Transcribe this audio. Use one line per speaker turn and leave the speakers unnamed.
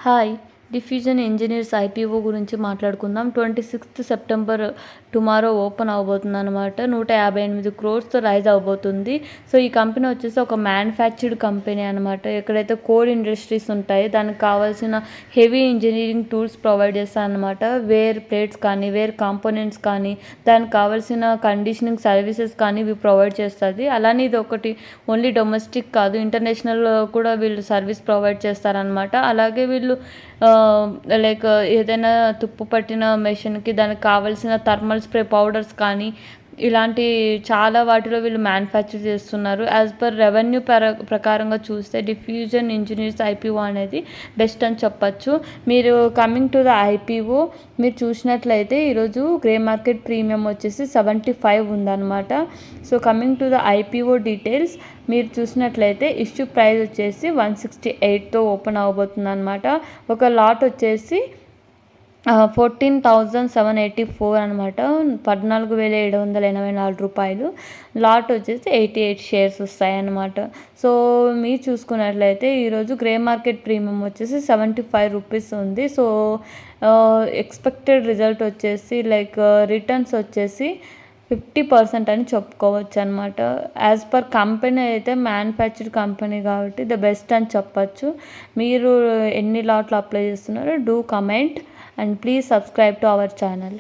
Hi! Diffusion engineers IPO గురించి మాట్లాడుకుందాం. 26th September tomorrow open అవ్వబోతుందనమాట. 158 crores రైజ్ అవ్వబోతుంది. సో, ఈ కంపెనీ వచ్చేసి ఒక మ్యానుఫ్యాక్చర్డ్ కంపెనీ అనమాట. ఎక్కడైతే కోర్ ఇండస్ట్రీస్ ఉంటాయి, దానికి కావాల్సిన హెవీ ఇంజనీరింగ్ టూల్స్ ప్రొవైడ్ చేస్తారనమాట. వేర్ ప్లేట్స్ కానీ, వేర్ కాంపోనెంట్స్ కానీ, దానికి కావాల్సిన కండిషనింగ్ సర్వీసెస్ కానీ ఇవి ప్రొవైడ్ చేస్తుంది. అలానే ఇది ఒకటి ఓన్లీ డొమెస్టిక్ కాదు, ఇంటర్నేషనల్ కూడా వీళ్ళు సర్వీస్ ప్రొవైడ్ చేస్తారనమాట. అలాగే వీళ్ళు లైక్ ఏదైనా తుప్పు పట్టిన మెషిన్కి దానికి కావాల్సిన థర్మల్ స్ప్రే పౌడర్స్ కానీ ఇలాంటి చాలా వాటిలో వీళ్ళు మ్యానుఫ్యాక్చర్ చేస్తున్నారు. యాజ్ పర్ రెవెన్యూ ప్రకారంగా చూస్తే డిఫ్యూజన్ ఇంజనీర్స్ ఐపీఓ అనేది బెస్ట్ అని చెప్పచ్చు. మీరు కమింగ్ టు ద ఐపీఓ మీరు చూసినట్లయితే ఈరోజు గ్రే మార్కెట్ ప్రీమియం వచ్చేసి 75 ఉందన్నమాట. So, coming to the IPO details మీరు చూసినట్లయితే ఇష్యూ ప్రైస్ వచ్చేసి 168తో ఓపెన్ అవ్వబోతుంది అనమాట. ఒక లాట్ వచ్చేసి 14,784 అనమాట. 14,784 రూపాయలు. లాట్ వచ్చేసి 88 షేర్స్ వస్తాయన్నమాట. సో, మీరు చూసుకున్నట్లయితే ఈరోజు గ్రే మార్కెట్ ప్రీమియం వచ్చేసి 75 రూపీస్ ఉంది. సో, ఎక్స్పెక్టెడ్ రిజల్ట్ వచ్చేసి లైక్ రిటర్న్స్ వచ్చేసి 50% అని చెప్పుకోవచ్చు అనమాట. యాజ్ పర్ కంపెనీ అయితే మ్యానుఫ్యాక్చర్డ్ కంపెనీ కాబట్టి ద బెస్ట్ అని చెప్పచ్చు. మీరు ఎన్ని లాట్లు అప్లై చేస్తున్నారో do comment and please subscribe to our channel.